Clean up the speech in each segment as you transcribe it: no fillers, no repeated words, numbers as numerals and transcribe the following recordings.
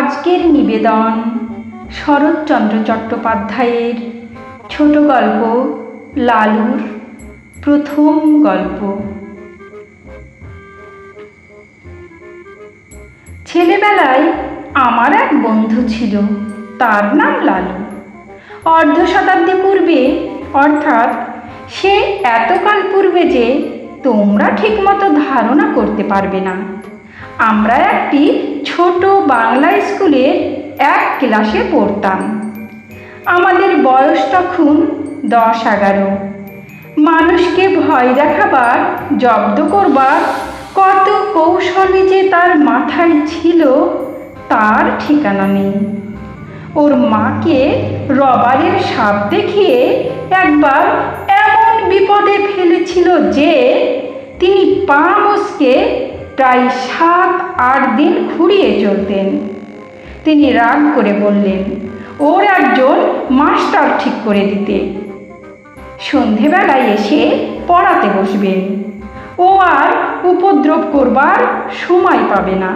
আজকের নিবেদন শরৎচন্দ্র চট্টোপাধ্যায়ের ছোট গল্প লালুর প্রথম গল্প। ছেলেবেলায় আমার এক বন্ধু ছিল, তার নাম লালু। অর্ধ শতাব্দী পূর্বে, অর্থাৎ সে এতকাল পূর্বে যে তোমরা ঠিকমতো ধারণা করতে পারবে না। আমরা একটি ছোট বাংলা স্কুলের এক ক্লাসে পড়তাম। আমাদের বয়স তখন 10-11। মানুষকে ভয় দেখাবার, জব্দ করবার কত কৌশলই যে তার মাথায় ছিল তার ঠিকানা নেই। ওর মাকে রবারের সাপ দেখিয়ে একবার এমন বিপদে ফেলেছিল যে তিনি পা মচকে প্রায় 7-8 দিন খুঁড়িয়ে চলতেন। তিনি রাগ করে বললেন ওর একজন মাস্টার ঠিক করে দিতে। সন্ধেবেলায় এসে পড়াতে বসবেন, ও আর উপদ্রব করবার সময় পাবে না।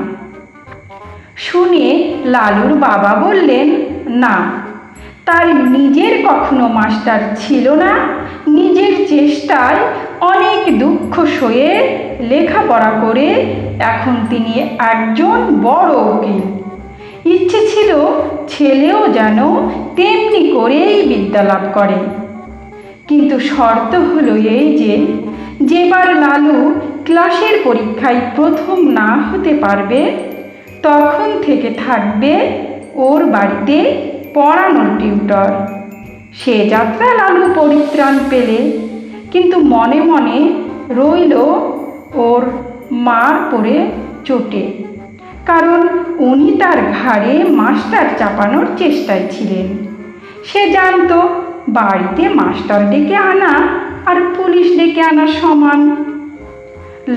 শুনে লালুর বাবা বললেন না, তার নিজের কখনো মাস্টার ছিল না। নিজের চেষ্টায় অনেক দুঃখ সয়ে লেখাপড়া করে এখন তিনি একজন বড় উকিল। ইচ্ছে ছিল ছেলেও যেন তেমনি করেই বিদ্যা লাভ করে। কিন্তু শর্ত হলো এই যে, যেবার লালু ক্লাসের পরীক্ষায় প্রথম না হতে পারবে তখন থেকে থাকবে ওর বাড়িতে পড়ানোর টিউটর। সে যাত্রা লালু পরিত্রাণ পেলে, কিন্তু মনে মনে রইল ওর মার পড়ে চোটে। কারণ উনি তার ঘাড়ে মাস্টার চাপানোর চেষ্টায় ছিলেন। সে জানত বাড়িতে মাস্টার ডেকে আনা আর পুলিশ ডেকে আনা সমান।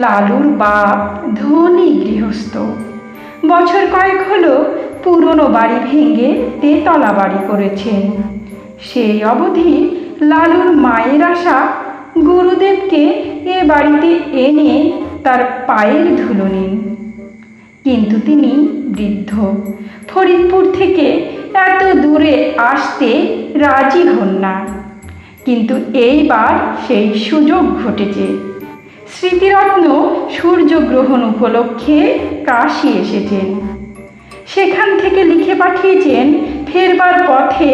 লালুর বাপ ধনী গৃহস্থ। বছর কয়েক হলো পুরনো বাড়ি ভেঙে তেতলা বাড়ি করেছেন। সেই অবধি লালুর মায়ের আশা গুরুদেবকে এ বাড়িতে এনে তার পায়ের ধুলো নিন। কিন্তু তিনি বৃদ্ধ, ফরিদপুর থেকে এত দূরে আসতে রাজি হন না। কিন্তু এইবার সেই সুযোগ ঘটেছে। স্মৃতিরত্ন সূর্যগ্রহণ উপলক্ষে কাশী এসেছেন। সেখান থেকে লিখে পাঠিয়েছেন ফেরবার পথে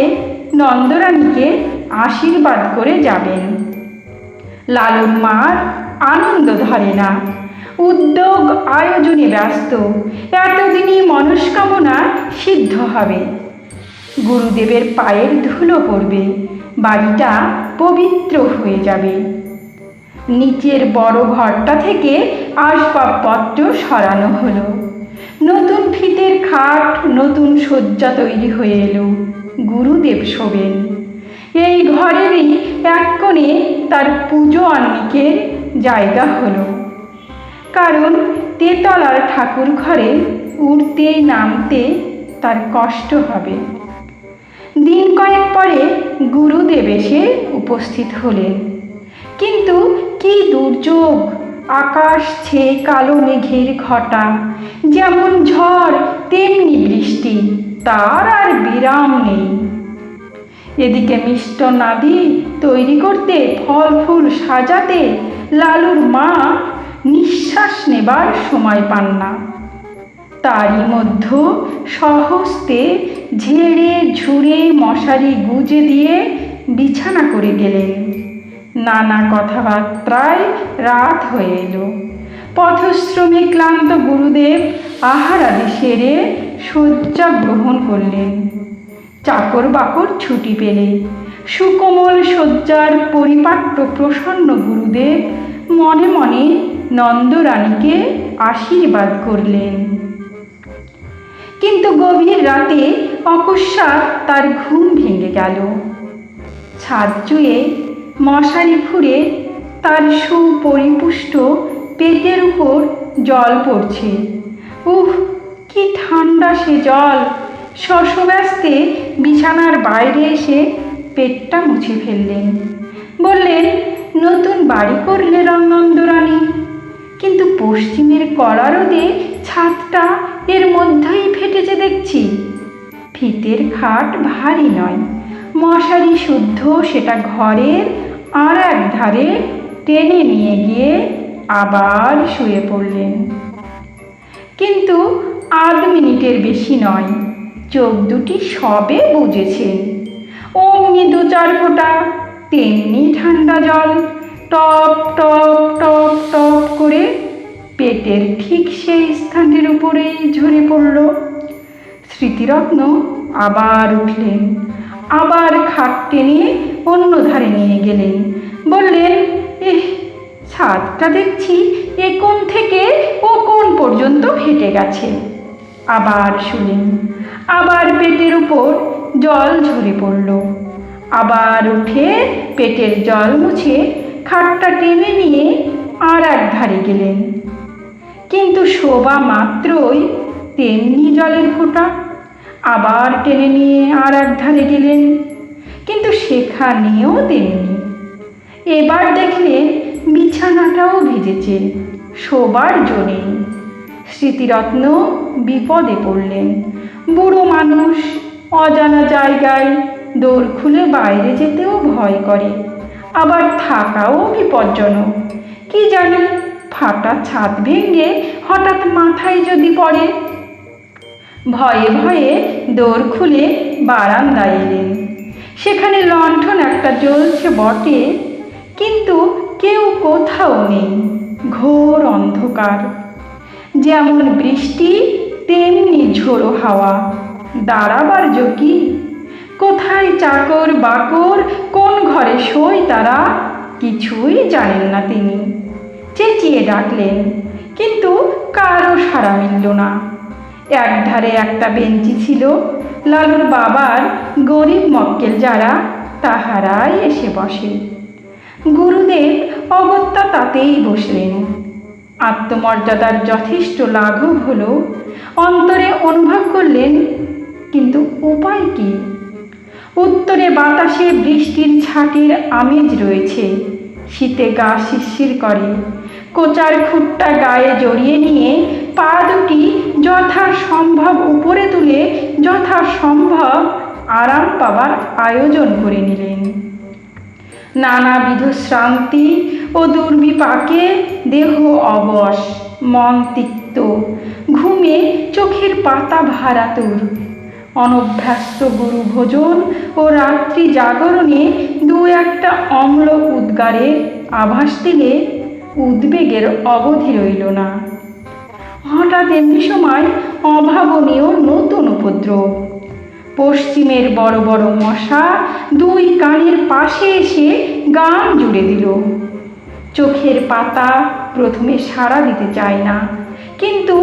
নন্দরানীকে আশীর্বাদ করে যাবেন। লালুর মার আনন্দ ধরে না, উদ্যোগ আয়োজনে ব্যস্ত। এতদিনই মনস্কামনা সিদ্ধ হবে, গুরুদেবের পায়ের ধুলো পড়বে, বাড়িটা পবিত্র হয়ে যাবে। নিচের বড় ঘরটা থেকে আসবাবপত্র সরানো হলো। নতুন ফিতের খাট, নতুন শয্যা তৈরি হয়ে এলো। গুরুদেব শোবেন। এই ঘরেরই এক কোণে তার পুজো আহ্নিকের জায়গা হলো। কারণ তেতলার ঠাকুর ঘরে উঠতে নামতে তার কষ্ট হবে। দিন কয়েক পরে গুরুদেব এসে উপস্থিত হলেন। কিন্তু কি দুর্যোগ! আকাশ ছেয়ে কালো মেঘের ঘটা। যেমন ঝড় তেমনি বৃষ্টি, তার আর বিরাম নেই। এদিকে মিষ্টনাদি তৈরি করতে, ফল ফুল সাজাতে লালুর মা নিঃশ্বাস নেবার সময় পান না। তারই মধ্যে স্বহস্তে ঝেড়ে ঝুড়ে মশারি গুজে দিয়ে বিছানা করে গেলেন। নানা কথাবার্তায় রাত হয়ে এলো। পথশ্রমে ক্লান্ত গুরুদেব আহার আদি সেরে শয্যা গ্রহণ করলেন। চাকর বাকর ছুটি পেলে সুকোমল শয্যার পরিপাট্য প্রসন্ন গুরুদেব মনে মনে নন্দরানীকে আশীর্বাদ করলেন। কিন্তু গভীর রাতে অকস্মাৎ তার ঘুম ভেঙে গেল। ছাদ চুয়ে মশারি ফুঁড়ে তার সুপরিপুষ্ট পেটের উপর জল পড়ছে। উহ, কি ঠান্ডা সে জল! শশব্যস্তে বিছানার বাইরে এসে পেটটা মুছে ফেললেন। বললেন, নতুন বাড়ি করলে নন্দরানী, কিন্তু পশ্চিমের কড়া রোদে ছাদটা এর মধ্যেই ফেটেছে দেখছি। ফিতের খাট ভারী নয়, মশারি শুদ্ধ, সেটা ঘরের আর এক ধারে টেনে নিয়ে গিয়ে আবার শুয়ে পড়লেন। কিন্তু আধ মিনিটের বেশি নয়, চোখ দুটি সবে বুজেছেন, অমনি দু চার ফোঁটা তেমনি ঠান্ডা জল টপ টপ টপ টপ করে পেটের ঠিক সেই স্থানটির উপরেই ঝরে পড়ল। স্মৃতিরত্ন আবার উঠলেন, আবার খাট টেনে অন্য ধারে নিয়ে গেলেন। বললেন, ছাদটা দেখছি এ কোণ থেকে ও কোণ পর্যন্ত ফেটে গেছে। আবার শুলেন, আবার পেটের উপর জল ঝরে পড়ল। আবার উঠে পেটের জল মুছে খাটটা টেনে নিয়ে আর এক ধারে গেলেন। কিন্তু শোবা মাত্রই তেমনি জলের ফোঁটা। আবার টেনে নিয়ে আর এক ধারে গেলেন, কিন্তু সেখানেও তেমনি। এবার দেখলেন বিছানাটাও ভিজেছে, শোবার জন্যে। স্মৃতিরত্ন বিপদে পড়লেন। বুড়ো মানুষ, অজানা জায়গায় দোর খুলে বাইরে যেতেও ভয় করে, আবার থাকাও বিপজ্জনক। কি জানি, ফাটা ছাদ ভেঙে হঠাৎ মাথায় যদি পড়ে। ভয়ে ভয়ে দোর খুলে বারান্দায় এলেন। সেখানে লণ্ঠন একটা জ্বলছে বটে, কিন্তু কেউ কোথাও নেই, ঘোর অন্ধকার। যেমন বৃষ্টি তেমনি ঝোড়ো হাওয়া। দাঁড়াবার কি? কোথায় চাকর বাকর, কোন ঘরে শোয় তারা, কিছুই জানেন না তিনি। চেঁচিয়ে ডাকলেন, কিন্তু কারো সাড়া মিলল না। একধারে একটা বেঞ্চি ছিল, লালুর বাবার গরিব মক্কেল যারা, তাহারাই এসে বসে। গুরুদেব অগত্যা তাতেই বসলেন। আত্মমর্যাদার যথেষ্ট লাঘব হলো, অন্তরে অনুভব করলেন, কিন্তু উপায় কি? উত্তরে বাতাসে বৃষ্টির ছাঁটের আমেজ রয়েছে, শীতে গা শিরশির করে। কোচার খুঁটটা গায়ে জড়িয়ে নিয়ে পা দুটি যথাসম্ভব উপরে তুলে যথাসম্ভব আরাম পাবার আয়োজন করে নিলেন। নানাবিধ শ্রান্তি ও দুর্বিপাকে দেহ অবশ, মন তিক্ত, ঘুমে চোখের পাতা ভারাতুর। অনভ্যস্ত গুরু ভোজন ও রাত্রি জাগরণে দু একটা অম্ল উদ্গারের আভাস দিলে উদ্বেগের অবধি রইল না। হঠাৎ এমনি সময় অভাবনীয় নতুন উপদ্রব। পশ্চিমের বড় বড় মশা দুই কানের পাশে এসে গান জুড়ে দিল। চোখের পাতা প্রথমে সাড়া দিতে চায় না, কিন্তু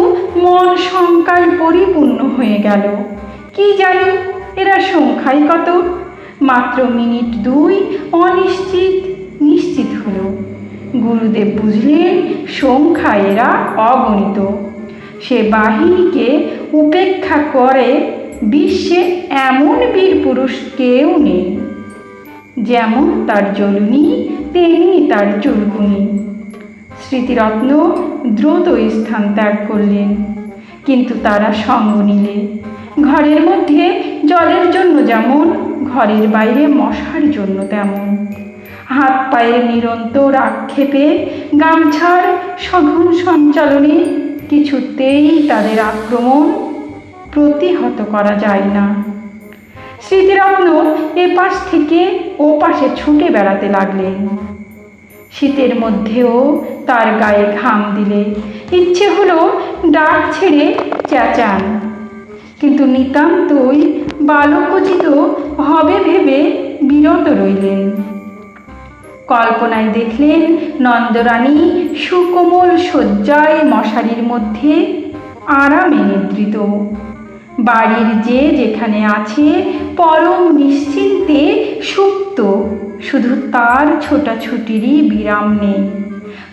মন শঙ্কায় পরিপূর্ণ হয়ে গেল। কি জানি এরা সংখ্যায় কত? মাত্র মিনিট দুই অনিশ্চিত নিশ্চিত হলো। গুরুদেব বুঝলেন সংখ্যায় এরা অগণিত। সে বাহিনীকে উপেক্ষা করে বিশ্বে এমন বীর পুরুষ কেউ নেই। যেমন তার জ্বলুনি, তেমনি তার চুলকুনি। স্মৃতিরত্ন দ্রুত স্থান ত্যাগ করলেন, কিন্তু তারা সঙ্গ নিলে। ঘরের মধ্যে জলের জন্য যেমন, ঘরের বাইরে মশার জন্য তেমন। হাত পায়ের নিরন্তর আক্ষেপে, গামছার সঘন সঞ্চালনে কিছুতেই তাদের আক্রমণ প্রতিহত করা যায় না। স্মৃতিরত্ন এপাশ থেকে ও পাশে ছুটে বেড়াতে লাগলেন। শীতের মধ্যেও তার গায়ে ঘাম দিলে ইচ্ছে হলো ডাক ছেড়ে চেঁচান, কিন্তু নিতান্তই বালকোচিত হবে ভেবে বিরত রইলেন। কল্পনায় দেখলেন নন্দরানী সুকোমল শয্যায় মশারির মধ্যে আরামে নিদ্রিত। বাড়ির যে যেখানে আছে পরম নিশ্চিন্তে সুপ্ত, শুধু তার ছোটাছুটিরই বিরাম নেই।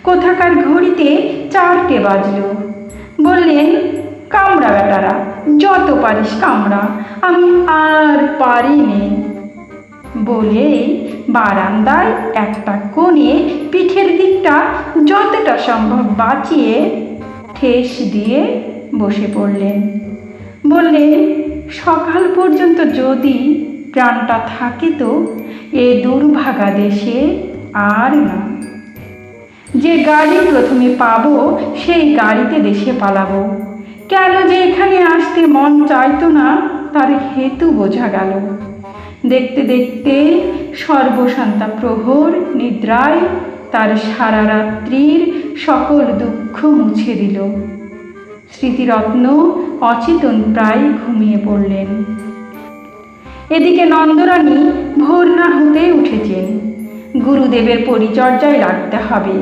কোথাকার ঘড়িতে 4টে বাজল। বললেন, কামড়া বেটারা, যত পারিস কামড়া, আমি আর পারিনি। বলে বারান্দায় একটা কোণে পিঠের দিকটা যতটা সম্ভব বাঁচিয়ে ঠেস দিয়ে বসে পড়লেন। বললেন, সকাল পর্যন্ত যদি প্রাণটা থাকে তো এ দুর্ভাগা দেশে আর না। যে গাড়ি প্রথমে পাবো সেই গাড়িতে দেশে পালাবো। কেন যে এখানে আসতে মন চাইতো না তার হেতু বোঝা গেল। দেখতে দেখতে সর্বশান্তা প্রহর নিদ্রায় তার সারা রাত্রির সকল দুঃখ মুছে দিল। স্মৃতিরত্ন অচেতন প্রায় ঘুমিয়ে পড়লেন। এদিকে নন্দরানী ভোর না হতেই উঠেছেন। গুরুদেবের পরিচর্যায় লাগতে হবে।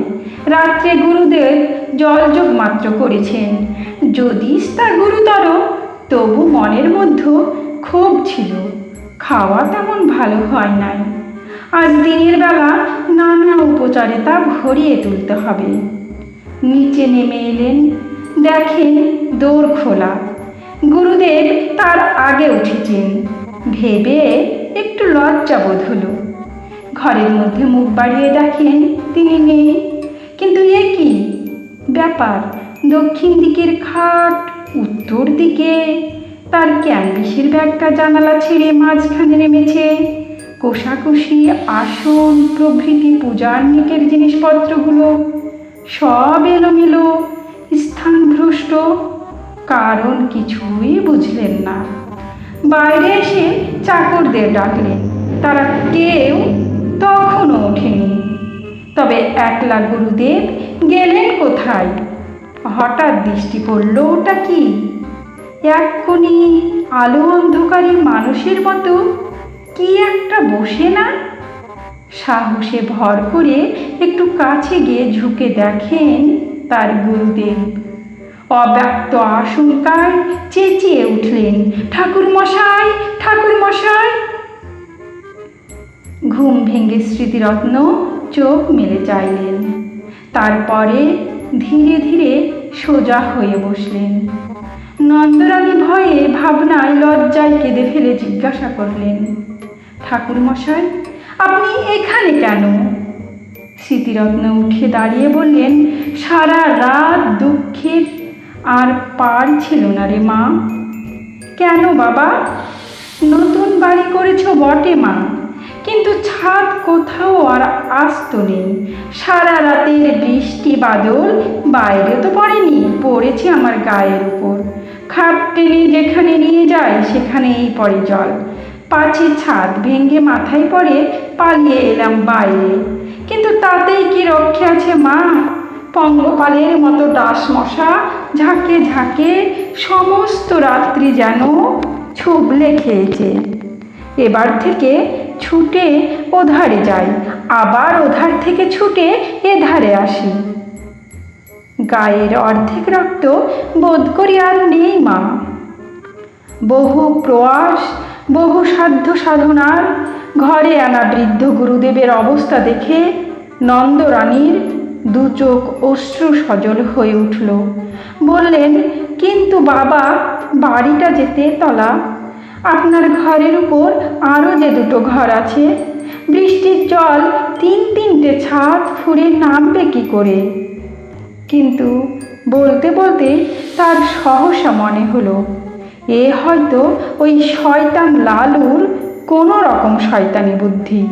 রাত্রে গুরুদেব জলযোগ মাত্র করেছেন। যদি তা গুরুতর, তবু মনের মধ্যে ক্ষোভ ছিল। খাওয়া তেমন ভালো হয় নাই। আজ দিনের বেলা নানা উপচারে তা ভরিয়ে তুলতে হবে। নিচে নেমে এলেন, দেখেন দোর খোলা। গুরুদেব তার আগে উঠেছেন। ভেবে একটু লজ্জা বোধ হলো। ঘরের মধ্যে মুখ বাড়িয়ে দেখেন তিনি নেই। কিন্তু এ কি ব্যাপার? দক্ষিণ দিকের খাট, উত্তর দিকে। তার ক্যানভিসের ব্যাগটা জানালা ছেড়ে মাঝখানে নেমেছে। কোষাকুষি, আসন প্রভৃতি পূজার নিকের জিনিসপত্রগুলো সব এলোমেলো, স্থানভ্রষ্ট। কারণ কিছুই বুঝলেন না। বাইরে এসে চাকরদের ডাকলেন, তারা কেউ তখনও ওঠেনি। তবে একলা গুরুদেব গেলেন কোথায়? হঠাৎ দৃষ্টি পড়ল, ওটা কি? এক কোণে আলো অন্ধকারে মানুষের মতো কি একটা বসে না। সাহসে ভর করে একটু কাছে গিয়ে ঝুঁকে দেখেন তার গুরুদেব। অব্যক্ত আশঙ্কায় চেঁচিয়ে উঠলেন, ঠাকুর মশাই, ঠাকুর মশাই। ঘুম ভেঙে স্মৃতিরত্ন চোখ মেলে চাইলেন। তারপরে ধীরে ধীরে সোজা হয়ে বসলেন। নন্দরানী ভয়ে ভাবনায় লজ্জায় কেঁদে ফেলে জিজ্ঞাসা করলেন, ঠাকুর মশাই, আপনি এখানে কেন? স্মৃতিরত্ন উঠে দাঁড়িয়ে বললেন, সারা রাত দুঃখের আর পার ছিল না রে মা। কেন বাবা? নতুন বাড়ি করেছ বটে মা, কিন্তু ছাদ কোথাও আর আস্ত নেই। সারা রাতের বৃষ্টি বাদল বাইরে তো পড়েনি, পড়েছে আমার গায়ের উপর। খাট টেনে যেখানে নিয়ে যায় সেখানেই পড়ে জল। পাছে ছাদ ভেঙে মাথায় পড়ে পালিয়ে এলাম বাইরে, কিন্তু তাতেই কি রক্ষে আছে মা? পঙ্গপালের মতো ডাস মশা ঝাঁকে ঝাঁকে সমস্ত রাত্রি যেন ছুবলে খেয়েছে। এবার থেকে ছুটে ওধারে যাই, আবার ওধার থেকে ছুটে এধারে আসি। গায়ের অর্ধেক রক্ত বোধ করি আর নেই মা। বহু প্রয়াস, বহু সাধ্য সাধনার ঘরে আনা বৃদ্ধ গুরুদেবের অবস্থা দেখে নন্দরানীর দু চোখ অশ্রু সজল হয়ে উঠল। বললেন, কিন্তু বাবা, বাড়িটা যে তেতলা, আপনার ঘরের উপর আরও যে দুটো ঘর আছে, বৃষ্টির জল তিনটে ছাদ ফুঁড়ে নামবে কি করে? কিন্তু বলতে বলতে তার সহসা মনে হলো, এ হয়তো ওই শয়তান লালুর কোনো রকম শয়তানি বুদ্ধি।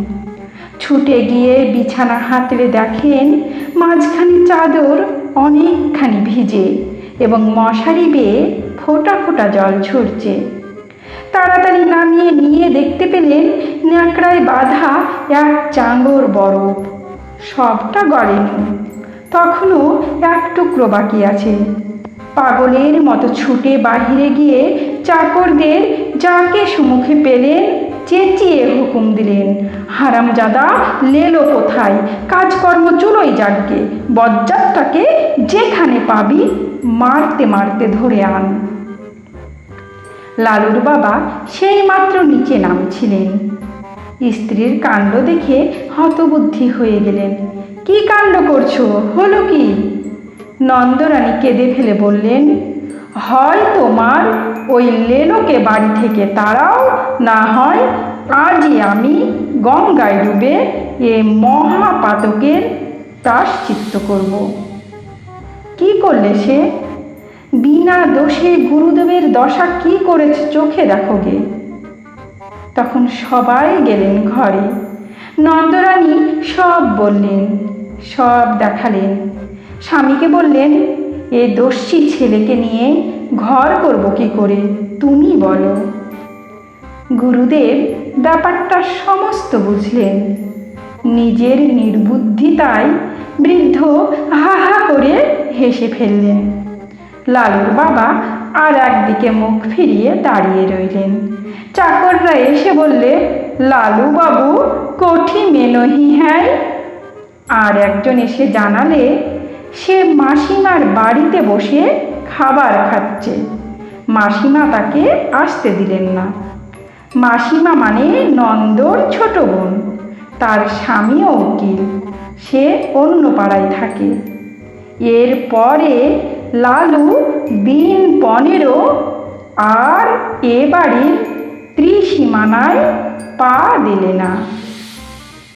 ছুটে গিয়ে বিছানা হাতড়ে দেখেন মাঝখানে চাদর অনেকখানি ভিজে এবং মশারি বেয়ে ফোঁটা ফোঁটা জল ঝরছে। তাড়াতাড়ি নামিয়ে নিয়ে দেখতে পেলেন ন্যাকড়ায় বাঁধা এক চাঙড় বরফ। সবটা গড়েনি, তখনও এক টুকরো বাকি আছে। পাগলের মতো ছুটে বাহিরে গিয়ে চাকরদের যাকে সুমুখে পেলেন চেঁচিয়ে হুকুম দিলেন, হারামজাদা লেলো কোথায়? কাজকর্ম চুলোই যাকগে, বজ্জাতটাকে যেখানে পাবি মারতে মারতে ধরে আন। লালুর বাবা সেই মাত্র নিচে নামছিলেন। স্ত্রীর কাণ্ড দেখে হতবুদ্ধি হয়ে গেলেন। কি কাণ্ড করছো? হলো কি? নন্দরানী কেঁদে ফেলে বললেন, হয় তোমার ওই লেলোকে বাড়ি থেকে তাড়াও, না হয় আজই আমি গঙ্গায় ডুবে এ মহাপাতকের প্রায়শ্চিত্ত করব। কি করলে সে? বিনা দোষে গুরুদেবের দশা কি করেছে চোখে দেখো গে। তখন সবাই গেলেন ঘরে। নন্দরানী সব বললেন, সব দেখালেন। স্বামীকে বললেন, এ দস্যি ছেলেকে নিয়ে ঘর করব কি করে, তুমি বলো। গুরুদেব ব্যাপারটা সমস্ত বুঝলেন। নিজের নির্বুদ্ধিতায় বৃদ্ধ হা হা করে হেসে ফেললেন। লালুর বাবা আর একদিকে মুখ ফিরিয়ে দাঁড়িয়ে রইলেন। চাকররা এসে বললে, লালু বাবু কোঠি মে নহি হ্যায়। আর একজন এসে জানালে, সে মাসিমার বাড়িতে বসে খাবার খাচ্ছে, মাসিমা তাকে আসতে দিলেন না। মাসিমা মানে নন্দর ছোট বোন, তার স্বামীও উকিল, সে অন্য পাড়ায় থাকে। এরপরে লালু দিন 15 আর এ বাড়ির ত্রিসীমানায় পা দিলে না।